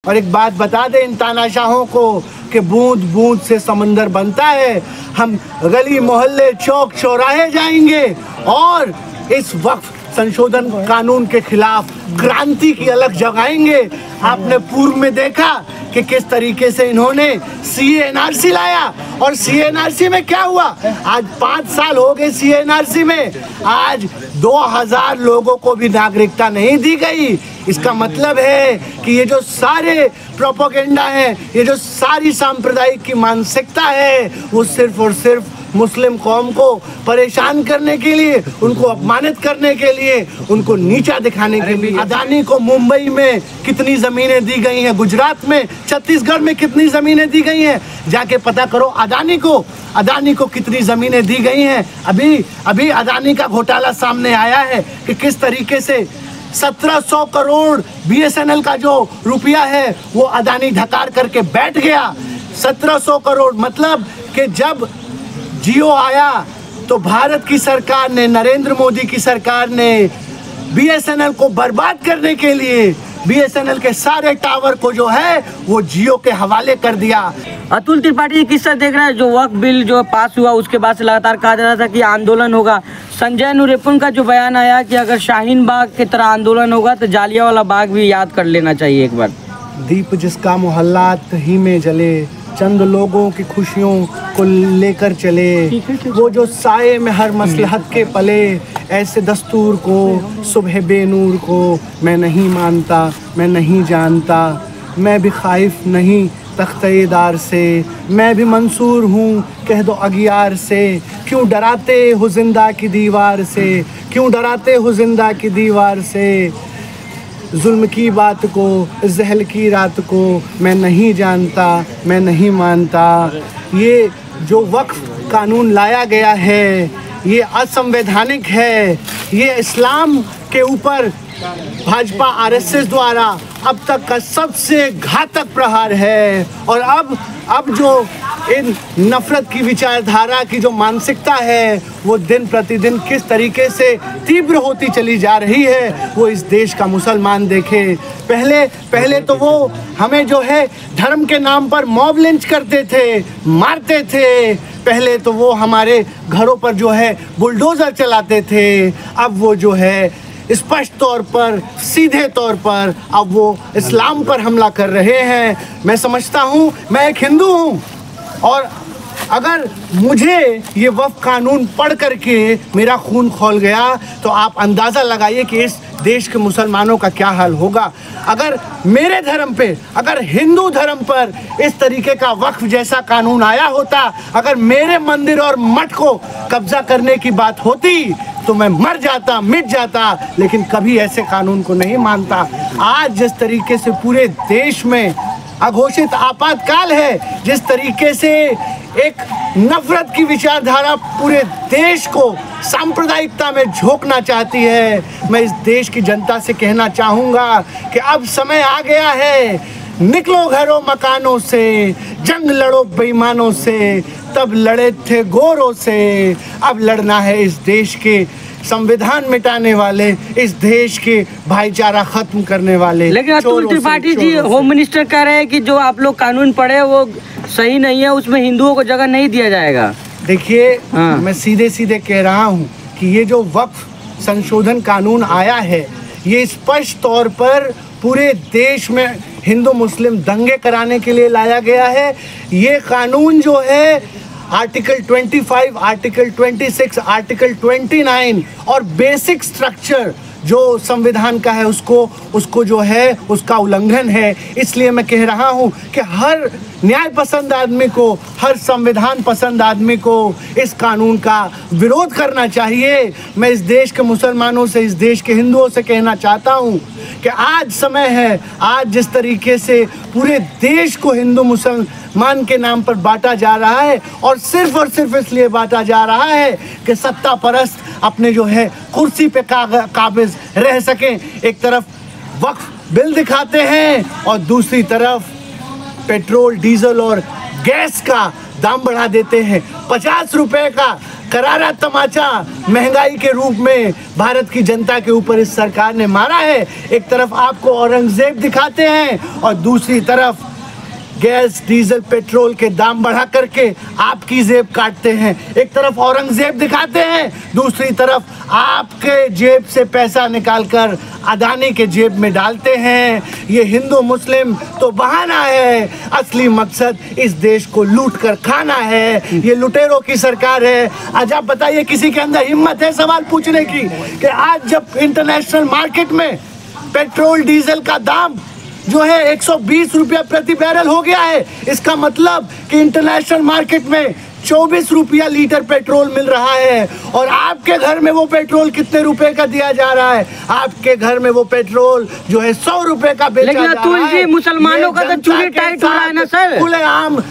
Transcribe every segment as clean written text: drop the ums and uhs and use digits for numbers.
और एक बात बता दे इन तानाशाहों को कि बूंद बूंद से समंदर बनता है। हम गली मोहल्ले चौक चौराहे जाएंगे और इस वक्फ संशोधन कानून के खिलाफ क्रांति की अलग जगाएंगे। आपने पूर्व में देखा कि किस तरीके से इन्होंने CA/NRC लाया और CA/NRC में क्या हुआ। आज 5 साल हो गए CA/NRC में, आज 2000 लोगों को भी नागरिकता नहीं दी गई। इसका मतलब है कि ये जो सारे प्रोपेगेंडा है, ये जो सारी सांप्रदायिक की मानसिकता है, वो सिर्फ और सिर्फ मुस्लिम कौम को परेशान करने के लिए, उनको अपमानित करने के लिए, उनको नीचा दिखाने के लिए। अदानी को मुंबई में कितनी ज़मीनें दी गई हैं, गुजरात में, छत्तीसगढ़ में कितनी ज़मीनें दी गई हैं, जाके पता करो। अदानी को कितनी ज़मीनें दी गई हैं। अभी अदानी का घोटाला सामने आया है कि किस तरीके से 1700 करोड़ BSNL का जो रुपया है वो अदानी ढकार करके बैठ गया। 1700 करोड़ मतलब कि जब जियो आया तो भारत की सरकार ने, नरेंद्र मोदी की सरकार ने BSNL को बर्बाद करने के लिए BSNL के सारे टावर को जो है वो जियो के हवाले कर दिया। अतुल त्रिपाठी किस्सा देख रहे हैं, जो वक्फ बिल जो पास हुआ उसके बाद से लगातार कहा जा रहा था कि आंदोलन होगा। संजय नूरपुन का जो बयान आया कि अगर शाहीन बाग की तरह आंदोलन होगा तो जालियांवाला बाग भी याद कर लेना चाहिए एक बार। दीप जिसका मोहल्लात ही में जले, चंद लोगों की खुशियों को लेकर चले, वो जो साए में हर मसलहत के पले, ऐसे दस्तूर को सुबह बेनूर को मैं नहीं मानता, मैं नहीं जानता, मैं भी खाइफ नहीं तख्तेदार से, मैं भी मंसूर हूँ कह दो अगियार से, क्यों डराते हो जिंदा की दीवार से, क्यों डराते हो जिंदा की दीवार से, जुल्म की बात को, जहल की रात को मैं नहीं जानता, मैं नहीं मानता। ये जो वक्फ कानून लाया गया है ये असंवैधानिक है। ये इस्लाम के ऊपर भाजपा RSS द्वारा अब तक का सबसे घातक प्रहार है। और अब जो इन नफरत की विचारधारा की जो मानसिकता है वो दिन प्रतिदिन किस तरीके से तीव्र होती चली जा रही है वो इस देश का मुसलमान देखे। पहले तो वो हमें जो है धर्म के नाम पर मॉब लिंच करते थे, मारते थे। पहले तो वो हमारे घरों पर जो है बुलडोज़र चलाते थे। अब वो जो है स्पष्ट तौर पर, सीधे तौर पर अब वो इस्लाम पर हमला कर रहे हैं। मैं समझता हूँ, मैं एक हिंदू हूँ और अगर मुझे ये वक्फ कानून पढ़ करके मेरा खून खौल गया तो आप अंदाज़ा लगाइए कि इस देश के मुसलमानों का क्या हाल होगा। अगर मेरे धर्म पे, अगर हिंदू धर्म पर इस तरीके का वक्फ जैसा कानून आया होता, अगर मेरे मंदिर और मठ को कब्जा करने की बात होती तो मैं मर जाता, मिट जाता, लेकिन कभी ऐसे कानून को नहीं मानता। आज जिस तरीके से पूरे देश में अघोषित आपातकाल है, जिस तरीके से एक नफरत की विचारधारा पूरे देश को सांप्रदायिकता में झोंकना चाहती है, मैं इस देश की जनता से कहना चाहूँगा कि अब समय आ गया है, निकलो घरों मकानों से, जंग लड़ो बेईमानों से, तब लड़े थे गोरों से, अब लड़ना है इस देश के संविधान मिटाने वाले, इस देश के भाईचारा खत्म करने वाले। लेकिन अतुल त्रिपाठी जी होम मिनिस्टर कह रहे हैं कि जो आप लोग कानून पढ़े वो सही नहीं है, उसमें हिंदुओं को जगह नहीं दिया जाएगा। देखिए मैं सीधे सीधे कह रहा हूँ कि ये जो वक्फ संशोधन कानून आया है ये स्पष्ट तौर पर पूरे देश में हिंदू मुस्लिम दंगे कराने के लिए लाया गया है। ये कानून जो है आर्टिकल 25, आर्टिकल 26, आर्टिकल 29 और बेसिक स्ट्रक्चर जो संविधान का है उसको जो है उसका उल्लंघन है। इसलिए मैं कह रहा हूँ कि हर न्याय पसंद आदमी को, हर संविधान पसंद आदमी को इस कानून का विरोध करना चाहिए। मैं इस देश के मुसलमानों से, इस देश के हिंदुओं से कहना चाहता हूँ कि आज समय है, आज जिस तरीके से पूरे देश को हिंदू मुसलमान के नाम पर बांटा जा रहा है और सिर्फ इसलिए बांटा जा रहा है कि सत्ता परस्त अपने जो है कुर्सी पे काबिज रह सकें। एक तरफ वक्फ बिल दिखाते हैं और दूसरी तरफ पेट्रोल, डीजल और गैस का दाम बढ़ा देते हैं। 50 रुपए का करारा तमाचा महंगाई के रूप में भारत की जनता के ऊपर इस सरकार ने मारा है। एक तरफ आपको औरंगजेब दिखाते हैं और दूसरी तरफ गैस, डीजल, पेट्रोल के दाम बढ़ा करके आपकी जेब काटते हैं। एक तरफ औरंगजेब दिखाते हैं, दूसरी तरफ आपके जेब से पैसा निकालकर अदानी के जेब में डालते हैं। ये हिंदू मुस्लिम तो बहाना है, असली मकसद इस देश को लूट कर खाना है। ये लुटेरों की सरकार है। आज आप बताइए, किसी के अंदर हिम्मत है सवाल पूछने की कि आज जब इंटरनेशनल मार्केट में पेट्रोल डीजल का दाम जो है 120 रुपया प्रति बैरल हो गया है, इसका मतलब कि इंटरनेशनल मार्केट में 24 रुपया लीटर पेट्रोल मिल रहा है और आपके घर में वो पेट्रोल कितने रुपए का दिया जा रहा है? आपके घर में वो पेट्रोल जो है 100 रुपए का बेचा जा रहा है। मुसलमानों का तो चूड़ी टाइट हो रहा है ना सर। खुलेआम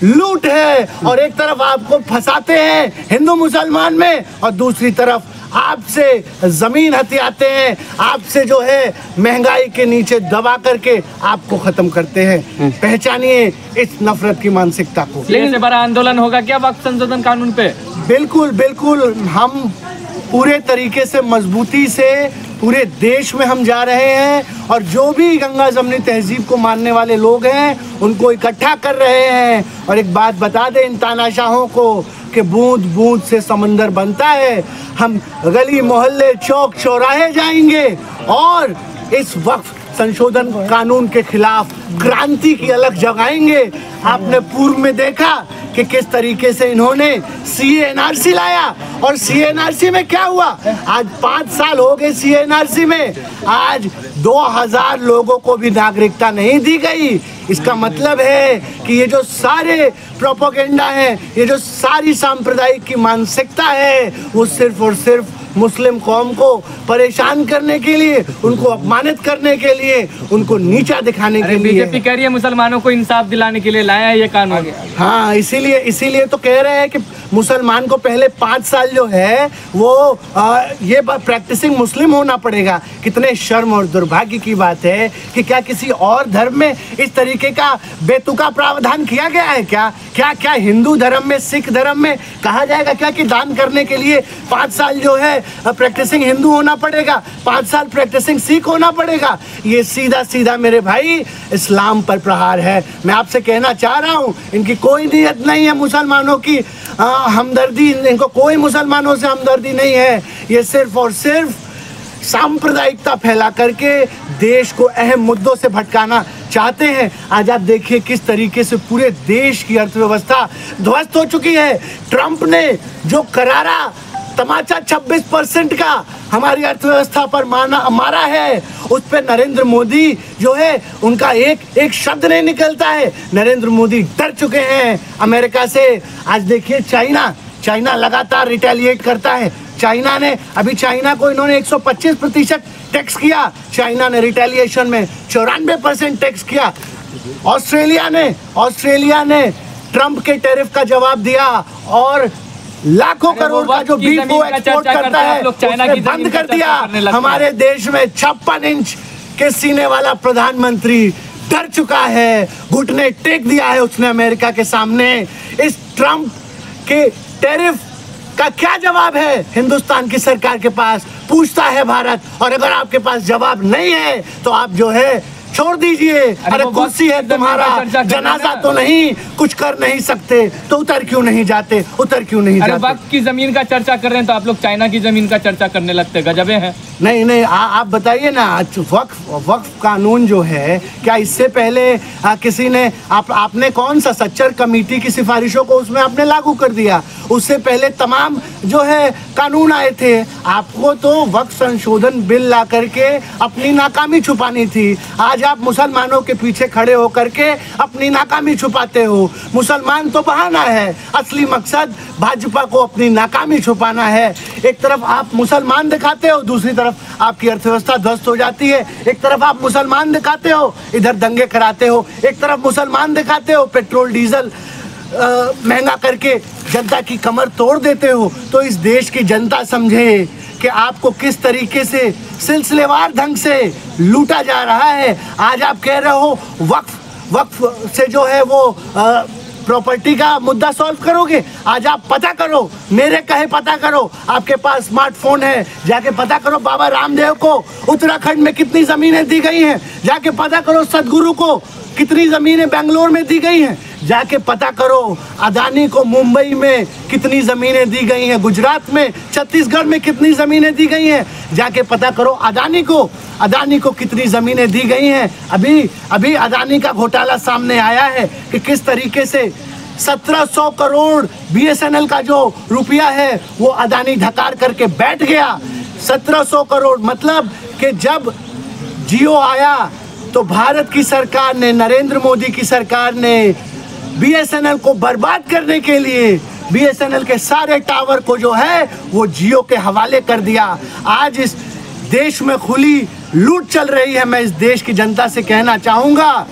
लूट है और एक तरफ आपको फंसाते हैं हिंदू मुसलमान में और दूसरी तरफ आपसे जमीन हथियाते हैं, आपसे जो है महंगाई के नीचे दबा करके आपको खत्म करते हैं। पहचानिए इस नफरत की मानसिकता को। लेकिन से बड़ा आंदोलन होगा क्या वक्त संशोधन कानून पे? बिल्कुल बिल्कुल, हम पूरे तरीके से मजबूती से पूरे देश में हम जा रहे हैं और जो भी गंगा जमनी तहजीब को मानने वाले लोग हैं उनको इकट्ठा कर रहे हैं। और एक बात बता दें इन तानाशाहों को कि बूंद बूंद से समंदर बनता है। हम गली मोहल्ले चौक चौराहे जाएंगे और इस वक्फ संशोधन कानून के खिलाफ क्रांति की अलग जगाएंगे। आपने पूर्व में देखा कि किस तरीके से इन्होंने CA/NRC लाया और CA/NRC में क्या हुआ? आज 5 साल हो गए CA/NRC में, आज 2000 लोगों को भी नागरिकता नहीं दी गई। इसका मतलब है कि ये जो सारे प्रोपेगेंडा है, ये जो सारी सांप्रदायिक की मानसिकता है, वो सिर्फ और सिर्फ मुस्लिम कौम को परेशान करने के लिए, उनको अपमानित करने के लिए, उनको नीचा दिखाने के लिए। बीजेपी कह रही है मुसलमानों को इंसाफ दिलाने के लिए लाया है ये कानून। हाँ, इसीलिए तो कह रहे हैं कि मुसलमान को पहले 5 साल जो है वो ये प्रैक्टिसिंग मुस्लिम होना पड़ेगा। कितने शर्म और दुर्भाग्य की बात है कि क्या किसी और धर्म में इस तरीके का बेतुका प्रावधान किया गया है क्या? क्या हिंदू धर्म में, सिख धर्म में कहा जाएगा क्या कि दान करने के लिए 5 साल जो है प्रैक्टिसिंग हिंदू होना पड़ेगा, 5 साल प्रैक्टिसिंग सिख होना पड़ेगा? ये सीधा सीधा मेरे भाई इस्लाम पर प्रहार है। मैं आपसे कहना चाह रहा हूँ, इनकी कोई नीयत नहीं है मुसलमानों की हमदर्दी, इनको कोई मुसलमानों से हमदर्दी नहीं है। ये सिर्फ और सिर्फ सांप्रदायिकता फैला करके देश को अहम मुद्दों से भटकाना चाहते हैं। आज आप देखिए किस तरीके से पूरे देश की अर्थव्यवस्था ध्वस्त हो चुकी है। ट्रंप ने जो करारा तमाचा 26% का हमारी अर्थव्यवस्था पर मारा है, उस पर नरेंद्र मोदी जो है उनका एक शब्द नहीं निकलता है। नरेंद्र मोदी डर चुके हैं अमेरिका से। आज देखिए चाइना लगातार रिटेलिएट करता है। चाइना को इन्होंने 125% टैक्स किया। चाइना ने रिटेलिएशन में 94% टैक्स किया। ऑस्ट्रेलिया ने ट्रंप के टैरिफ का जवाब दिया और लाखों करोड़ का जो बीफ वो एक्सपोर्ट करता है उसने बंद कर दिया। हमारे देश में 56 इंच के सीने वाला प्रधानमंत्री डर चुका है, घुटने टेक दिया है उसने अमेरिका के सामने। इस ट्रंप के टैरिफ का क्या जवाब है हिंदुस्तान की सरकार के पास? पूछता है भारत। और अगर आपके पास जवाब नहीं है तो आप जो है छोड़ दीजिए। अरे कुर्सी है तुम्हारा, जनाजा तो नहीं, कुछ कर नहीं सकते तो उतर क्यों नहीं जाते? वक्त की जमीन का चर्चा कर रहे हैं तो आप लोग चाइना की जमीन का चर्चा करने लगते, गजबे हैं। नहीं आप बताइए ना, वक्फ कानून जो है, क्या इससे पहले किसी ने आपने कौन सा सच्चर कमेटी की सिफारिशों को उसमें आपने लागू कर दिया? उससे पहले तमाम जो है कानून आए थे। आपको तो वक्फ संशोधन बिल ला करके अपनी नाकामी छुपानी थी। आज आप मुसलमानों के पीछे खड़े होकर के अपनी नाकामी छुपाते हो। मुसलमान तो बहाना है, असली मकसद भाजपा को अपनी नाकामी छुपाना है। एक तरफ आप मुसलमान दिखाते हो, दूसरी तरफ आपकी अर्थव्यवस्था ध्वस्त हो जाती है। एक तरफ आप मुसलमान दिखाते हो, इधर दंगे कराते हो। एक तरफ मुसलमान दिखाते हो, पेट्रोल डीजल महंगा करके जनता की कमर तोड़ देते हो। तो इस देश की जनता समझे कि आपको किस तरीके से सिलसिलेवार ढंग से लूटा जा रहा है। आज आप कह रहे हो वक्फ से जो है वो प्रॉपर्टी का मुद्दा सॉल्व करोगे? आज आप पता करो, मेरे कहे पता करो, आपके पास स्मार्टफोन है, जाके पता करो बाबा रामदेव को उत्तराखंड में कितनी जमीनें दी गई हैं, जाके पता करो सदगुरु को कितनी जमीनें बेंगलोर में दी गई हैं, जाके पता करो अदानी को मुंबई में कितनी जमीनें दी गई हैं, गुजरात में, छत्तीसगढ़ में कितनी जमीनें दी गई हैं, जाके पता करो अदानी को कितनी जमीनें दी गई हैं। अभी अदानी का घोटाला सामने आया है कि किस तरीके से 1700 करोड़ BSNL का जो रुपया है वो अदानी ढकार करके बैठ गया। 1700 करोड़, मतलब कि जब जियो आया तो भारत की सरकार ने, नरेंद्र मोदी की सरकार ने BSNL को बर्बाद करने के लिए BSNL के सारे टावर को जो है वो जियो के हवाले कर दिया। आज इस देश में खुली लूट चल रही है। मैं इस देश की जनता से कहना चाहूँगा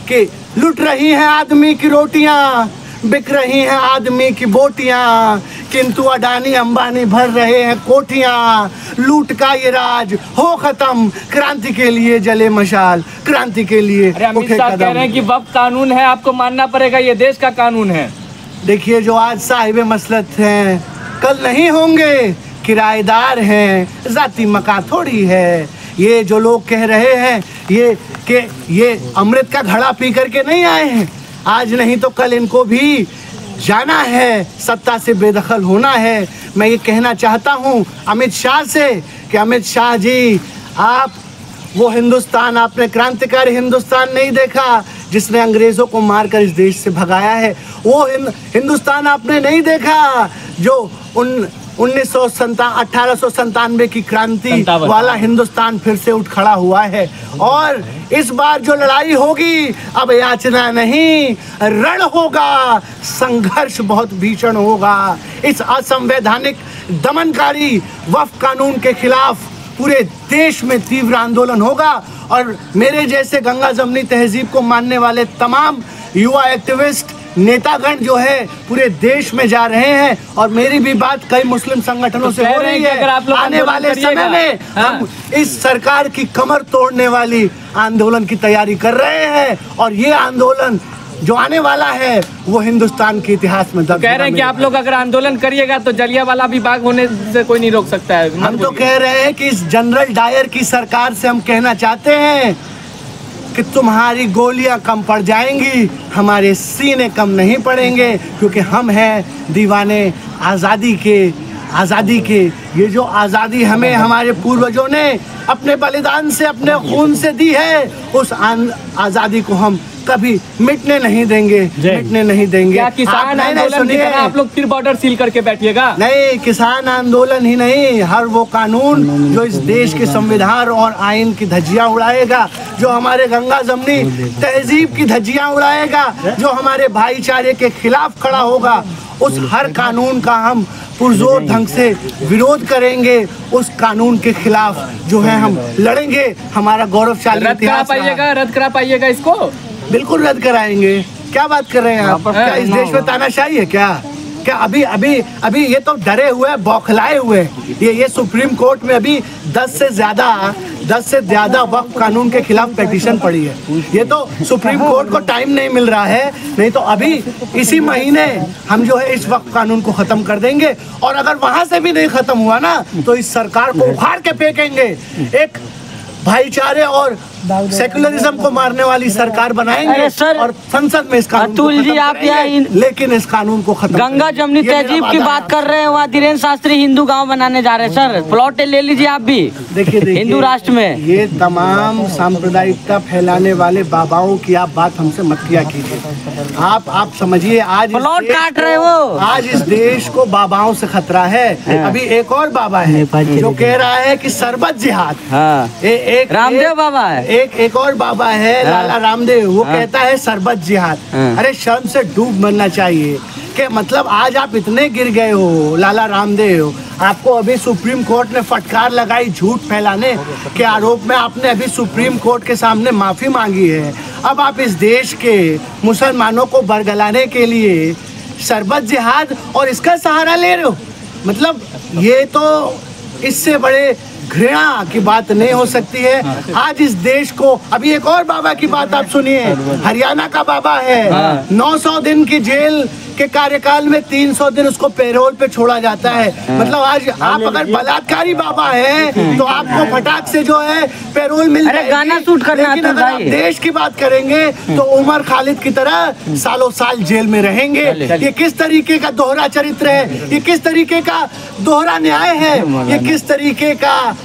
कि लूट रही हैं आदमी की रोटियाँ, बिक रही हैं आदमी की बोटियाँ, किंतु अडानी अंबानी भर रहे हैं कोठियाँ। लूट का ये राज हो खत्म, क्रांति के लिए जले मशाल, क्रांति के लिए अमित शाह कह रहे हैं कि वक्फ कानून है, आपको मानना पड़ेगा, ये देश का कानून है। देखिए, जो आज साहिब मसलत हैं कल नहीं होंगे, किराएदार हैं, जाती मकान थोड़ी है। ये जो लोग कह रहे हैं ये अमृत का घड़ा पी करके नहीं आए हैं, आज नहीं तो कल इनको भी जाना है, सत्ता से बेदखल होना है। मैं ये कहना चाहता हूँ अमित शाह से कि अमित शाह जी, आप वो हिंदुस्तान, आपने क्रांतिकारी हिंदुस्तान नहीं देखा जिसने अंग्रेज़ों को मारकर इस देश से भगाया है। वो हिंदुस्तान आपने नहीं देखा जो 1897 की क्रांति वाला हिंदुस्तान फिर से उठ खड़ा हुआ है। और इस बार जो लड़ाई होगी अब याचना नहीं, रण होगा, संघर्ष बहुत भीषण होगा। इस असंवैधानिक दमनकारी वक्फ कानून के खिलाफ पूरे देश में तीव्र आंदोलन होगा। और मेरे जैसे गंगा जमनी तहजीब को मानने वाले तमाम युवा एक्टिविस्ट, नेतागण जो है पूरे देश में जा रहे हैं। और मेरी भी बात कई मुस्लिम संगठनों से हो रही है। आने वाले समय में हम इस सरकार की कमर तोड़ने वाली आंदोलन की तैयारी कर रहे हैं। और ये आंदोलन जो आने वाला है वो हिंदुस्तान के इतिहास में दर्ज। कह रहे हैं कि आप लोग अगर आंदोलन करिएगा तो जलियांवाला भी बाग होने से कोई नहीं रोक सकता है। हम तो कह रहे हैं कि इस जनरल डायर की सरकार से हम कहना चाहते हैं कि तुम्हारी गोलियां कम पड़ जाएंगी, हमारे सीने कम नहीं पड़ेंगे, क्योंकि हम हैं दीवाने आज़ादी के। ये जो आज़ादी हमें हमारे पूर्वजों ने अपने बलिदान से, अपने खून से दी है, उस आज़ादी को हम कभी मिटने नहीं देंगे। क्या किसान आंदोलन की तरह आप लोग फिर बॉर्डर सील करके बैठिएगा? नहीं, किसान आंदोलन ही नहीं, हर वो कानून जो इस देश के संविधान और आइन की धज्जियां उड़ाएगा, जो हमारे गंगा जमनी तहजीब की धज्जियां उड़ाएगा, जो हमारे भाईचारे के खिलाफ खड़ा होगा, उस हर कानून का हम पुरजोर ढंग से विरोध करेंगे। उस कानून के खिलाफ जो है हम लड़ेंगे। हमारा गौरवशाली इतिहास रद्द करा पाइएगा इसको? बिल्कुल रद्द कराएंगे। क्या बात कर रहे हैं आप? क्या इस देश में तानाशाही है क्या? अभी ये तो डरे हुए, बौखलाए हुए। ये सुप्रीम कोर्ट में अभी 10 से ज्यादा वक्फ कानून के खिलाफ पिटीशन पड़ी है। ये तो सुप्रीम कोर्ट को टाइम नहीं मिल रहा है, नहीं तो अभी इसी महीने हम जो है इस वक्फ कानून को खत्म कर देंगे। और अगर वहां से भी नहीं खत्म हुआ ना तो इस सरकार को उखाड़ के फेंकेंगे। एक भाईचारे और सेकुलरिज्म को मारने वाली सरकार बनाएंगे और संसद में इस कानून अतुल जी, आप लेकिन इस कानून को खत्म गंगा जमनी तहजीब की बात कर रहे हैं, वहाँ धीरेन्द्र शास्त्री हिंदू गांव बनाने जा रहे हैं। सर, प्लॉट ले लीजिए आप भी। देखिए हिंदू राष्ट्र में ये तमाम सांप्रदायिकता फैलाने वाले बाबाओं की आप बात हमसे मत किया कीजिए। आप समझिए, आज प्लॉट काट रहे हो। आज इस देश को बाबाओं से खतरा है। अभी एक और बाबा है जो कह रहा है कि सरबत जिहाद। एक रामदेव बाबा है, एक और बाबा है लाला रामदेव, वो कहता है सरबत जिहाद। अरे शर्म से डूब मरना चाहिए। कि मतलब आज आप इतने गिर गए हो लाला रामदेव, आपको अभी सुप्रीम कोर्ट ने फटकार लगाई झूठ फैलाने के आरोप में। आपने अभी सुप्रीम कोर्ट के सामने माफी मांगी है। अब आप इस देश के मुसलमानों को बरगलाने के लिए सरबत जिहाद और इसका सहारा ले रहे हो। मतलब ये तो इससे बड़े घृणा की बात नहीं हो सकती है। आज इस देश को, अभी एक और बाबा की बात आप सुनिए, हरियाणा का बाबा है, 900 दिन की जेल के कार्यकाल में 300 दिन उसको पैरोल पे छोड़ा जाता है। मतलब आज आप अगर बलात्कारी बाबा है तो आपको फटाक से जो है पैरोल मिल जाएगी। गाना शूट करना लेकिन अगर आप देश की बात करेंगे तो उमर खालिद की तरह सालों साल जेल में रहेंगे। ये किस तरीके का दोहरा चरित्र है, ये किस तरीके का दोहरा न्याय है, ये किस तरीके का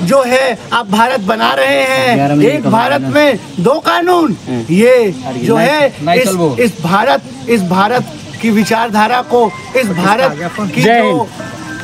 जो है आप भारत बना रहे हैं। एक भारत में दो कानून, ये जो है इस भारत की विचारधारा को, इस भारत की जो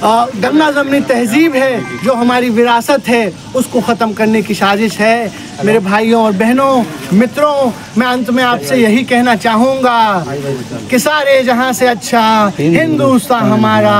गंगा जमनी तहजीब है, जो हमारी विरासत है, उसको ख़त्म करने की साजिश है। मेरे भाइयों और बहनों, मित्रों, मैं अंत में आपसे यही कहना चाहूँगा कि सारे जहाँ से अच्छा हिंदुस्तान हमारा।